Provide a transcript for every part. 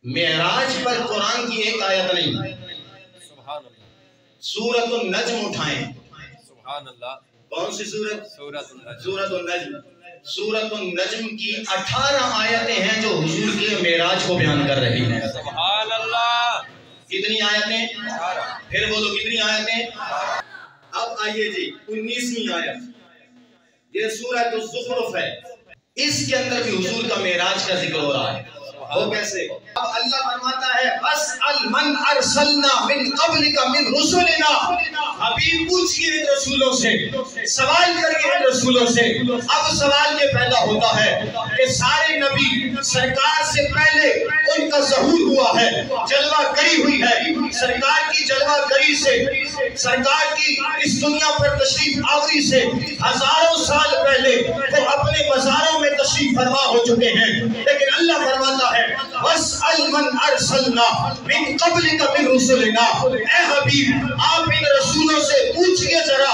معراج پر قرآن کی ایک آیت نہیں. سورۃ النجم اٹھائیں. سبحان اللہ. کون سی سورت؟ سورۃ النجم. سورۃ النجم کی 18 آیتیں ہیں جو حضور کے معراج کو بیان کر رہی ہیں. سبحان اللہ. کتنی آیتیں؟ پھر بولو کتنی آیتیں؟ اب آئیے جی 19ویں آیت. یہ سورۃ الزخرف ہے. اس کے اندر بھی حضور کا معراج کا ذکر ہو رہا ہے. وہ کیسے؟ اب اللہ فرماتا ہے وَاسْأَلْ مَنْ أَرْسَلْنَا مِنْ قَبْلِكَ مِنْ رُسُلِنَا. حبیب پوچھئے ان رسولوں سے، سوال کریے ان رسولوں سے. اب سوال یہ پیدا ہوتا ہے کہ سارے نبی سرکار سے پہلے ان کا ظہور ہوا ہے، جلوہ گری ہوئی ہے. سرکار کی جلوہ گری سے، سرکار کی اس دنیا پر تشریف آوری سے ہزاروں سال پہلے وہ اپنے مزاروں میں تشریف فرما ہو چکے ہیں. لیکن اللہ فرماتا ہے وَاسْأَلْ مَنْ أَرْسَلْنَا مِنْ قَبْلِكَ مِنْ رُسُلِنَا. اے حبیب آپ ان رسولوں سے پوچھئے ذرا.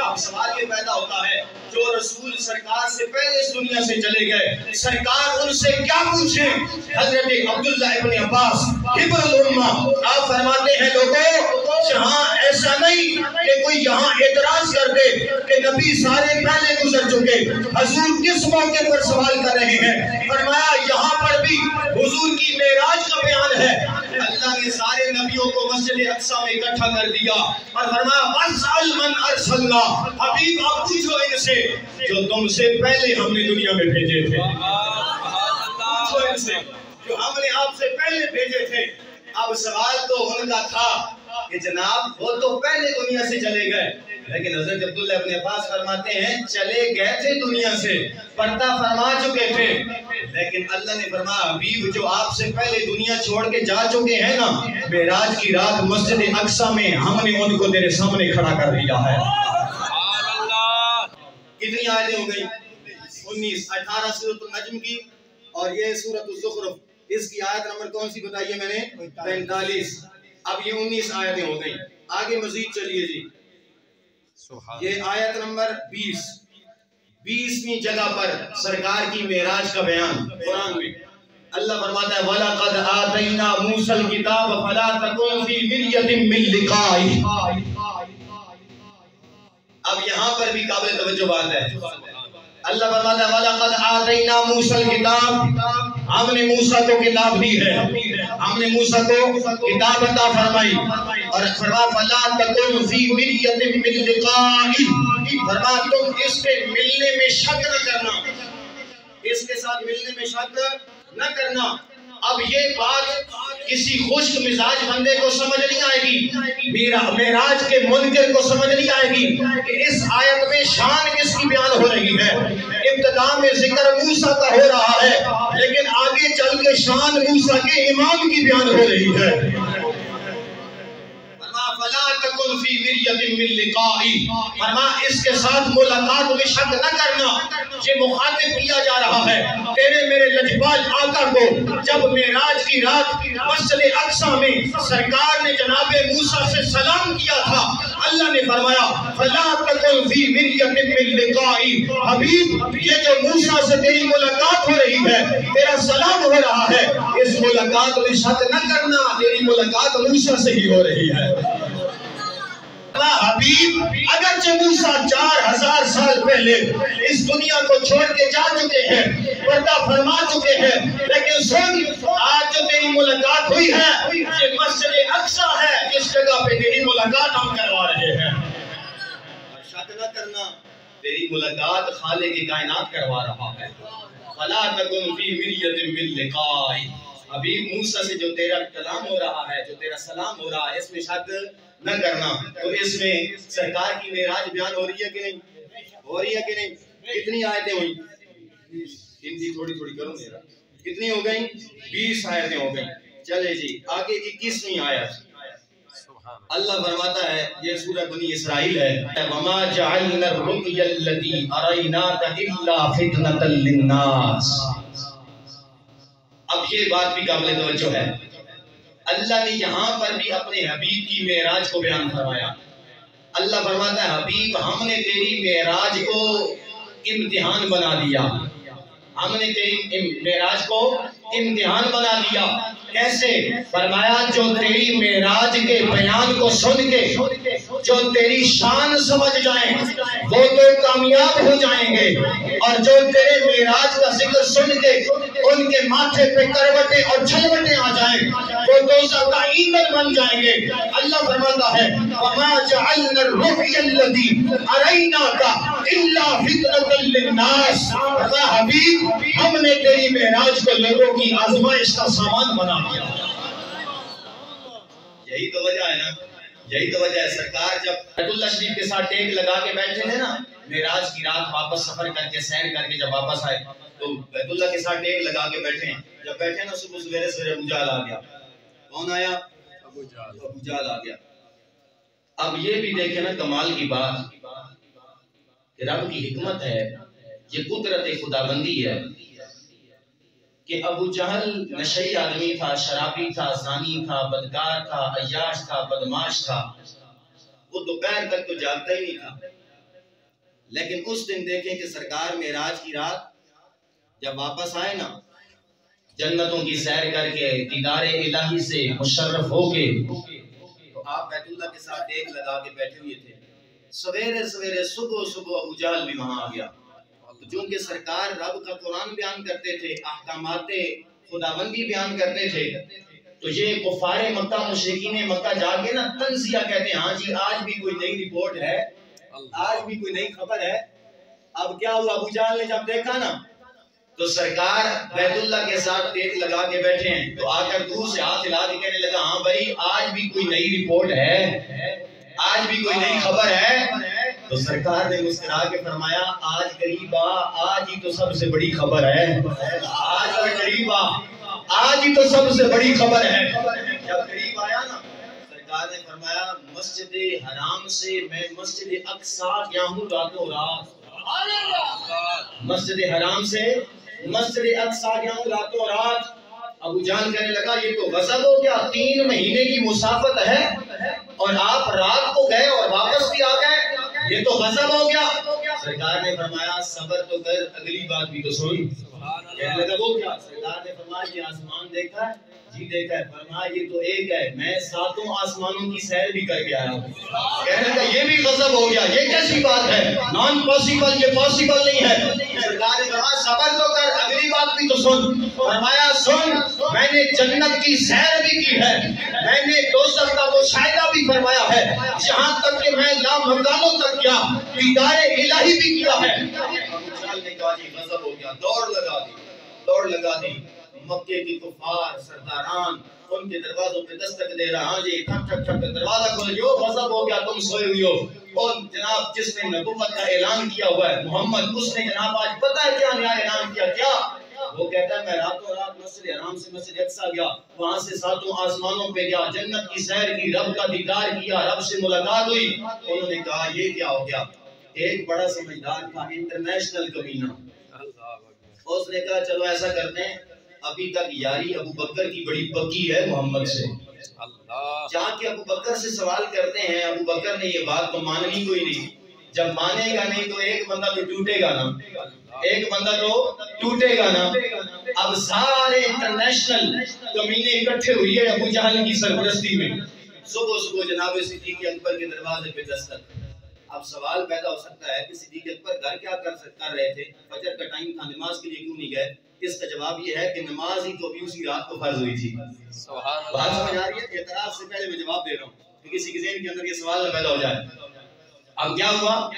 اب سوال یہ پیدا ہوتا ہے جو رسول سرکار سے پہلے اس دنیا سے چلے گئے، سرکار ان سے کیا پوچھیں؟ حضرت عبداللہ ابن عباس حبر الامہ آپ فرماتے ہیں لوگوں جہاں ایسا نہیں کہ کوئی یہاں اعتراض کر دے کہ نبی سارے پہلے گزر چکے، حضور کس موقع پر سوال کر رہے ہیں؟ فرمایا یہاں پر بھی حضور کی معراج کا بیان ہے. اللہ نے سارے نبیوں کو مسجد اقصی میں اکٹھا کر دیا اور فرمایا وَاسْأَلْ مَنْ أَرْسَلْنَا. حبیب آپ پوچھو ان سے جو تم سے پہلے ہم نے دنیا میں بھیجے تھے. پوچھو ان سے جو ہم نے آپ سے پہلے بھیجے تھے. اب سوال تو ان کا تھا کہ جناب وہ تو پہلے دنیا سے چلے گئے، لیکن حضرت عبداللہ ابن عباس فرماتے ہیں چلے گئے تھے دنیا سے، پردہ فرما چکے تھے، لیکن اللہ نے فرمایا حبیب جو آپ سے پہلے دنیا چھوڑ کے جا چکے ہیں نا، معراج کی رات مسجد اقصی میں ہم نے ان کو تیرے سامنے کھڑا کر دیا ہے. کتنی آیتیں ہو گئی؟ 19. 18 سورۃ النجم کی اور یہ سورۃ الزخرف. اس کی آیت نمبر کون سی بتائیے میں نے؟ 45. اب یہ 19 آیتیں ہو گئی. آگے مزید چلیے جی. یہ آیت نمبر 20. 20ویں جگہ پر سرکار کی معراج کا بیان قرآن میں اللہ فرماتا ہے وَلَقَدْ آتَيْنَا مُوسَى الْكِتَابَ فَلَا تَكُنْ فِي مِرْيَةٍ مِّن لِقَائِهِ. اب یہاں پر بھی قابل توجہ بات ہے. اللہ فرماتا ہے وَلَقَدْ آتَيْنَا مُوسَى الْكِتَابَ. ہم نے موسیٰ کو کتاب دی ہے، ہم نے موسیٰ کو کتاب عطا فرمائی اور فرمایا فَلَا تَكُنْ فِي مِرْيَةٍ مِّن لِقَائِهِ. فرمایا تم اس کے ملنے میں شک نہ کرنا، اس کے ساتھ ملنے میں شک نہ کرنا. اب یہ بات کسی خشک مزاج بندے کو سمجھ نہیں آئے گی، معراج کے منکر کو سمجھ نہیں آئے گی کہ اس آیت میں شان کس کی بیان ہو رہی ہے. ابتدا میں ذکر موسیٰ کا ہو رہا ہے لیکن آگے چل کے شان موسیٰ کے امام کی بیان ہو رہی ہے. فَلَا تَكُنْ فِي مِرْيَةٍ مِّن لِقَائِهِ. فرمایا اس کے ساتھ ملاقات میں شک نہ کرنا. یہ مخاطب کیا جا رہا ہے تیرے میرے لجپال آقا کو جب معراج کی رات مسجد اقصی میں سرکار نے جناب موسیٰ سے سلام کیا تھا. اللہ نے فرمایا فَلَا تَكُنْ فِي مِرْيَةٍ مِّن لِقَائِهِ. حبیب یہ جو موسیٰ سے تیری ملاقات ہو رہی ہے، تیرا سلام ہو رہا ہے، اس ملاقات میں شک نہ کرنا، تیری ملاقات موسیٰ سے ہی ہو رہی ہے. حبیب اگرچہ موسیٰ 4000 سال پہلے اس دنیا کو چھوڑ کے جا چکے ہیں، پردہ فرما چکے ہیں، لیکن سن آج جو تیری ملاقات ہوئی ہے یہ مسجد اقصی ہے جس جگہ پہ تیری ملاقات ہم کروا رہے ہیں. شک نہ کرنا تیری ملاقات خالق کائنات کروا رہا ہے. فَلَا تَكُنْ فِي مِرْيَةٍ مِّن لِقَائِهِ. حبیب موسیٰ سے جو تیرا کلام ہو رہا ہے، جو تیرا سلام ہو رہا ہے، اس میں شک نہ کرنا. تو اس میں سرکار کی معراج بیان ہو رہی ہے کہ نہیں؟ ہو رہی ہے کہ نہیں؟ کتنی آیتیں ہوئی؟ ہندی تھوڑی تھوڑی کرو میرا. کتنی ہو گئیں؟ 20 آیتیں ہو گئیں. چلے جی آگے 21ویں آیت. اللہ فرماتا ہے یہ سورہ بنی اسرائیل ہے وَمَا جَعَلْنَا الرُّؤْيَا الَّتِي أَرَيْنَاكَ إِلَّا فِتْنَةً لِلنَّاسِ. اب یہ بات بھی قابل توجہ ہے. اللہ نے یہاں پر بھی اپنے حبیب کی معراج کو بیان فرمایا. اللہ فرماتا ہے حبیب ہم نے تیری معراج کو امتحان بنا دیا، ہم نے تیری معراج کو امتحان بنا دیا. کیسے؟ فرمایا جو تیری معراج کے بیان کو سن کے جو تیری شان سمجھ جائیں وہ تو کامیاب ہو جائیں گے، اور جو تیرے معراج کا ذکر سن کے ان کے ماتھے پہ کروٹیں اور جھلوٹیں آ جائیں وہ دوزخ کا ایندھن بن جائیں گے. اللہ فرماتا ہے وَمَا جَعَلْنَا الرُّؤْيَا الَّذِي أَرَيْنَاكَ إِلَّا فِتْنَةً لِلنَّاسِ. حبیب ہم نے تیری معراج کو لوگوں کی آزمائش کا سامان بنا دیا. یہی تو وجہ ہے نا، یہی تو وجہ ہے. سرکار جب بیت اللہ شریف کے ساتھ ٹیک لگا کے بیٹھے تھے نا، معراج کی رات واپس سفر کر کے سیر کر کے جب واپس آئے تو بیت اللہ کے ساتھ ٹیک لگا کے بیٹھے ہیں. جب بیٹھے نا صبح سویرے سویرے ابو جہل آ گیا. کون آیا؟ ابو جہل آ گیا. اب یہ بھی دیکھیں نا کمال کی بات کہ رب کی حکمت ہے، یہ قدرت خداوندی ہے کہ ابو جہل نشئی آدمی تھا، شرابی تھا، زانی تھا، بدکار تھا، عیاش تھا، بدماش تھا. وہ دوپہر تک تو جاگتا ہی نہیں تھا. لیکن اس دن دیکھیں کہ سرکار معراج کی رات جب واپس آئے نا، جنتوں کی سیر کر کے دیدار الہی سے مشرف ہو کے، تو آپ بیت اللہ کے ساتھ ایک لگا کے بیٹھے ہوئے تھے. سویرے سویرے صبح ابو جہل بھی وہاں آ گیا. چونکہ سرکار رب کا قرآن بیان کرتے تھے، احکامات خداوندی بیان کرتے تھے، تو یہ کفار مکہ مشرکین مکہ جا کے نا تنزیہ کہتے ہیں، ہاں جی آج بھی کوئی نئی رپورٹ ہے، آج بھی کوئی نئی خبر ہے. اب کیا ہوا؟ ابو جہل نے جب دیکھا نا تو سرکار بیت اللہ کے ساتھ ٹیک لگا کے بیٹھے ہیں تو آ کر دور سے ہاتھ ہلا کے کہنے لگا ہاں بھائی آج بھی کوئی نئی رپورٹ ہے، آج بھی کوئی نئی خبر ہے. تو سرکار نے مسکرا کے فرمایا آج قریب آ، آج ہی تو سب سے بڑی خبر ہے. آج قریب آ، آج ہی تو سب سے بڑی خبر ہے. جب قریب آیا نا سرکار نے فرمایا مسجد حرام سے میں مسجد اقصیٰ گیا ہوں راتوں رات. مسجد حرام سے مسجد اقصیٰ گیا ہوں راتوں رات. ابو جہل کہنے لگا یہ تو غضب ہو گیا، 3 مہینے کی مسافت ہے اور آپ رات کو گئے اور واپس بھی آ گئے، یہ تو غضب ہو گیا. سرکار نے فرمایا صبر تو کر، اگلی بات بھی تو سن. کہنے لگا وہ کیا؟ سرکار نے فرمایا یہ آسمان دیکھا ہے؟ جی دیکھا ہے. فرمایا یہ تو ایک ہے، میں 7 آسمانوں کی سیر بھی کر کے آیا ہوں. کہنے لگا یہ بھی غضب ہو گیا، یہ کیسی بات ہے؟ نان پاسیبل، یہ پاسیبل نہیں ہے. سرکار نے فرمایا صبر تو کر، اگلی بات بھی تو سن. فرمایا سن، میں نے جنت کی سیر بھی کی ہے، میں نے دوزخ کا مشاہدہ بھی فرمایا ہے، جہاں تک کہ میں لامکانوں تک گیا، دیدار الہی بھی کیا ہے. نے کہا جی غضب ہو گیا. دوڑ لگا دی. مکے کی کفار سرداران ان کے دروازوں پہ دستک دے رہا، ہاں جی ٹھک ٹھک ٹھک دروازہ کھولو، غضب ہو گیا تم سوئے ہوئے ہو. اور جناب جس نے نبوت کا اعلان کیا ہوا ہے محمد، اس نے جناب آج پتہ ہے کیا نیا اعلان کیا؟ کیا وہ کہتا ہے میں راتوں رات مسجد حرام سے مسجد اقصیٰ گیا، وہاں سے 7 آسمانوں پہ گیا، جنت کی سیر کی، رب کا دیدار کیا، رب سے ملاقات ہوئی. انہوں نے کہا یہ کیا ہو گیا؟ ایک بڑا سمجھدار تھا، انٹرنیشنل کمینہ، اس نے کہا چلو ایسا کرتے ہیں، ابھی تک یاری ابو بکر کی بڑی پکی ہے محمد سے، جا کے ابو بکر سے سوال کرتے ہیں. ابو بکر نے یہ بات تو ماننی کوئی نہیں، جب مانے گا نہیں تو ایک بندہ تو ٹوٹے گا نا، ایک بندہ تو ٹوٹے گا نا. اب سارے انٹرنیشنل کمینے اکٹھے ہوئی ہے ابو جہل کی سرپرستی میں. صبح جناب صدیق اکبر کے دروازے پہ دستک. اب سوال پیدا ہو سکتا ہے کہ صدیق اکبر گھر کیا کر رہے تھے؟ فجر کا ٹائم تھا، نماز کے لیے کیوں نہیں گئے؟ اس کا جواب یہ ہے کہ نماز ہی تو ابھی اسی رات کو فرض ہوئی تھی. بات سمجھ آ رہی ہے؟ اعتراض سے پہلے میں جواب دے رہا ہوں کہ کسی کے ذہن کے اندر یہ سوال نہ پیدا ہو جائے. اب کیا ہوا؟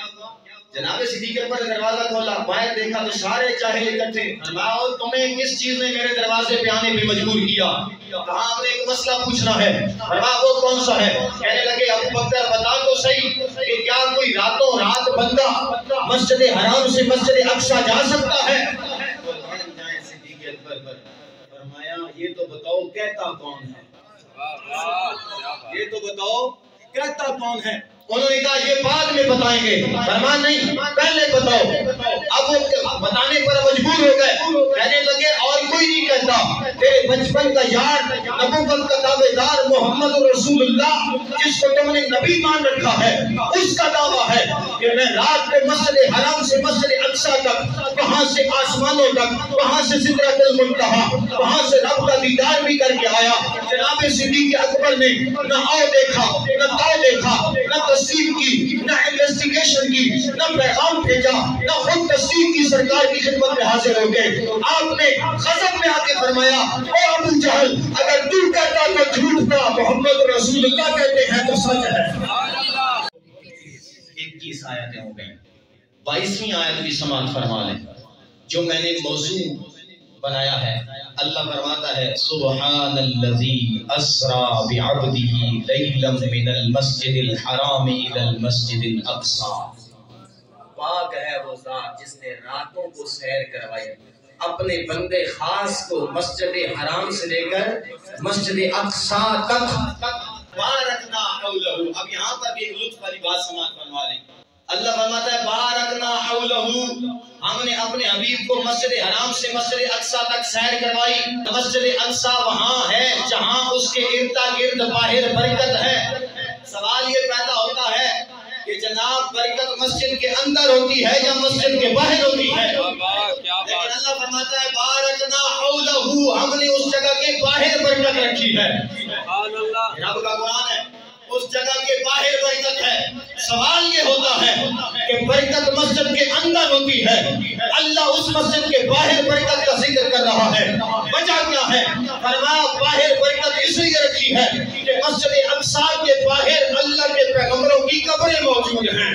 جناب صدیق اکبر نے دروازہ کھولا، باہر دیکھا تو سارے جاہل اکٹھے. فرمایا اور تمہیں کس چیز نے میرے دروازے پہ آنے پہ مجبور کیا؟ کہا ہم نے ایک مسئلہ پوچھنا ہے. فرمایا وہ کون سا ہے؟ کہنے لگے ابو بکر بتا تو صحیح کہ کیا کوئی راتوں رات بندہ مسجد حرام سے مسجد اقصیٰ جا سکتا ہے؟ صدیق اکبر پر فرمایا یہ تو بتاؤ کہتا کون ہے؟ یہ تو بتاؤ کہتا کون ہے؟ انہوں نے کہا یہ بعد میں بتائیں گے. فرمایا نہیں پہلے بتاؤ. اب وہ بتانے پر مجبور ہو گئے. کہنے لگے اور کوئی نہیں کہتا، تیرے بچپن کا یار، نبوت کا دعوے دار محمد رسول اللہ جس کو تم نے نبی مان رکھا ہے، اس کا دعویٰ ہے. کہ میں رات کو مسجد حرام سے مسجد اقصی تک، وہاں سے آسمانوں تک، وہاں سے سدرۃ المنتہا، وہاں سے رب کا دیدار بھی کر کے آیا۔ جناب صدیق اکبر نے نہ آؤ دیکھا، نہ تاؤ دیکھا، نہ تصدیق کی، نہ انویسٹیگیشن کی، نہ پیغام بھیجا، نہ خود تصدیق کی، سرکار کی خدمت میں حاضر ہو گئے۔ آپ نے غضب میں آ کے فرمایا، اے ابو جہل، اگر تو کہتا تو جھوٹ تھا، محمد رسول اللہ کہتے ہیں تو سچ ہے۔ 21 آیتیں ہو گئیں، 22ویں آیت بھی سماعت فرما لیں جو میں نے موضوع بنایا ہے۔ اللہ فرماتا ہے سبحان الذی اسری بعبدہ لیلا من المسجد الحرام الی المسجد الاقصی۔ پاک ہے وہ ذات جس نے راتوں کو سیر کروائی اپنے بندے خاص کو مسجد حرام سے لے کر مسجد اقصی تک۔ بارکنا حولہ، اب یہاں پر بھی ایک لطف والی بات سماعت فرما لیں۔ اللہ فرماتا ہے بارکنا حولہ، ہم نے اپنے حبیب کو مسجد حرام سے مسجد اقصی تک سیر کروائی۔ مسجد اقصی وہاں ہے جہاں اس کے ارد گرد باہر برکت ہے۔ سوال یہ پیدا ہوتا ہے کہ جناب برکت مسجد کے اندر ہوتی ہے یا مسجد کے باہر ہوتی ہے؟ لیکن اللہ فرماتا ہے بارکنا حولہ، ہم نے اس جگہ کے باہر برکت رکھی ہے۔ رب کا قرآن ہے، اس جگہ کے باہر برکت ہے۔ سوال یہ ہوتا ہے کہ برکت مسجد کے اندر ہوتی ہے، اللہ اس مسجد کے باہر برکت کا ذکر کر رہا ہے، وجہ کیا ہے؟ فرمایا باہر برکت اس لیے رکھی ہے کہ مسجد اقصی کے باہر اللہ کے پیغمبروں کی قبریں موجود ہیں۔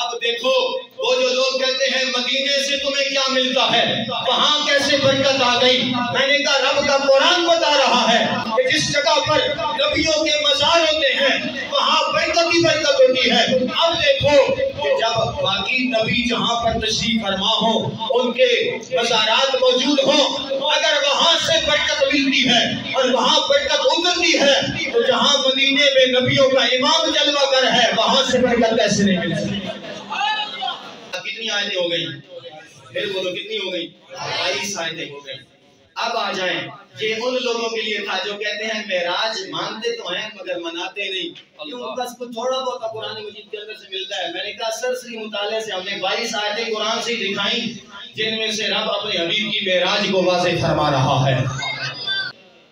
اب دیکھو وہ جو لوگ کہتے ہیں مدینے سے تمہیں کیا ملتا ہے، وہاں کیسے برکت آ گئی؟ میں نے کہا رب کا قرآن بتا رہا ہے کہ جس جگہ پر نبیوں کے مزار ہوتے ہیں وہاں برکت ہی برکت ہوتی ہے۔ اب دیکھو کہ جب باقی نبی جہاں پر تشریف فرما ہوں، ان کے مزارات موجود ہوں، اگر وہاں سے برکت ملتی ہے اور وہاں برکت اترتی ہے تو جہاں مدینے میں نبیوں کا امام جلوہ گر ہے وہاں سے برکت کیسے نہیں مل سکتی؟ کتنی آیتیں ہو گئی؟ پھر بولو کتنی ہو گئی؟ 22 آیتیں ہو گئی۔ اب آ جائیں، یہ ان لوگوں کے لیے تھا جو کہتے ہیں معراج مانتے تو ہیں مگر مناتے نہیں، کیوں بس کچھ تھوڑا بہت قرآن مجید کے اندر سے ملتا ہے۔ میں نے کہا سرسری مطالعے سے ہم نے 22 آیتیں قرآن سے دکھائیں جن میں سے رب اپنے حبیب کی معراج کو واضح فرما رہا ہے۔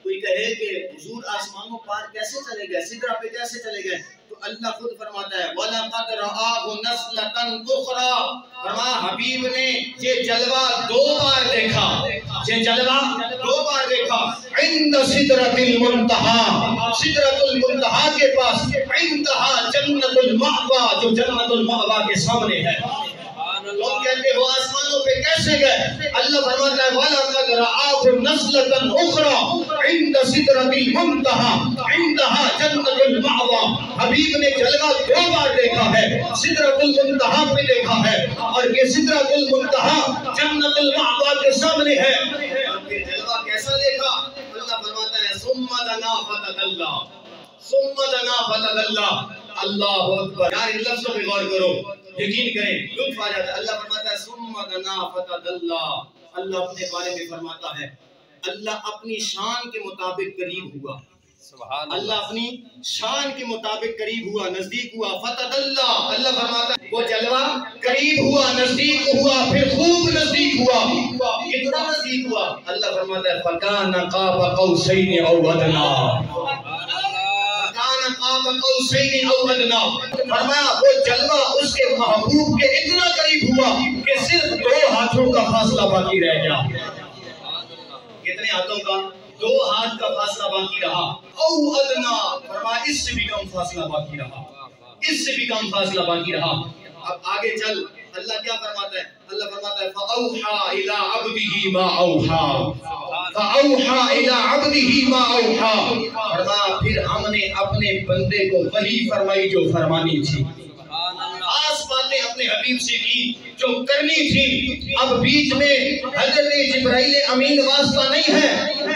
کوئی کہے کہ حضور آسمانوں پار کیسے چلے گئے، سدرہ پہ کیسے چلے گئے؟ تو اللہ خود فرماتا ہے وَلَقَدْ رَآهُ نَزْلَةً أُخْرَى، فرمایا حبیب نے یہ جلوہ 2 بار دیکھا، یہ جلوہ 2 بار دیکھا۔ عند سدرۃ المنتہا، سدرۃ المنتہا کے پاس، عندہا جنت المأویٰ، جو جنت المأویٰ کے سامنے ہے۔ لوگ کہتے ہو آسمانوں پہ کیسے گئے؟ اللہ فرماتا ہے وَلَقَدْ رَآهُ نَزْلَةً أُخْرَى عِنْدَ سِدْرَةِ الْمُنتَهَا عِنْدَهَا جَنَّةُ الْمَأْوَىٰ، حبیب نے جلوہ 2 بار دیکھا ہے، سدرۃ المنتہا پہ دیکھا ہے، اور یہ سدرۃ المنتہا جنت المأویٰ کے سامنے ہے۔ اور پھر جلوہ کیسا دیکھا؟ اللہ فرماتا ہے ثُمَّ دَنَا فَتَدَلَّىٰ، ثُمَّ دَنَا فَتَدَلَّىٰ۔ اللہ اکبر، یار ان لفظوں پہ غور کرو، یقین کریں لطف آ جاتا ہے۔ اللہ فرماتا ہے ثم دنا فتدلی، اللہ اپنے بارے میں فرماتا ہے اللہ اپنی شان کے مطابق قریب ہوا، اللہ اپنی شان کے مطابق قریب ہوا، نزدیک ہوا۔ فتدلی، اللہ فرماتا ہے وہ جلوہ قریب ہوا، نزدیک ہوا، پھر خوب نزدیک ہوا۔ کتنا نزدیک ہوا؟ اللہ فرماتا ہے فکان قاب قوسین او ادنا، فرمایا وہ جلوہ اس کے محبوب کے اتنا قریب ہوا کہ صرف 2 ہاتھوں کا فاصلہ باقی رہ گیا۔ کتنے ہاتھوں کا؟ 2 ہاتھ کا فاصلہ باقی رہا۔ او ادنا، فرمایا اس سے بھی کم فاصلہ باقی رہا، اس سے بھی کم فاصلہ باقی رہا۔ اب آگے چل اللہ کیا فرماتا ہے؟ اللہ فرماتا ہے فَأَوْحَى إِلَىٰ عَبْدِهِ مَا أَوْحَىٰ، فَأَوْحَىٰ إِلَىٰ عَبْدِهِ مَا أَوْحَىٰ، فرمایا پھر ہم نے اپنے بندے کو وحی فرمائی جو فرمانی تھی، خاص باتیں اپنے حبیب سے کی جو کرنی تھی۔ اب بیچ میں حضرت جبرائیل امین واسطہ نہیں ہے،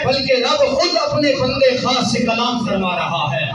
بلکہ رب خود اپنے بندے خاص سے کلام فرما رہا ہے۔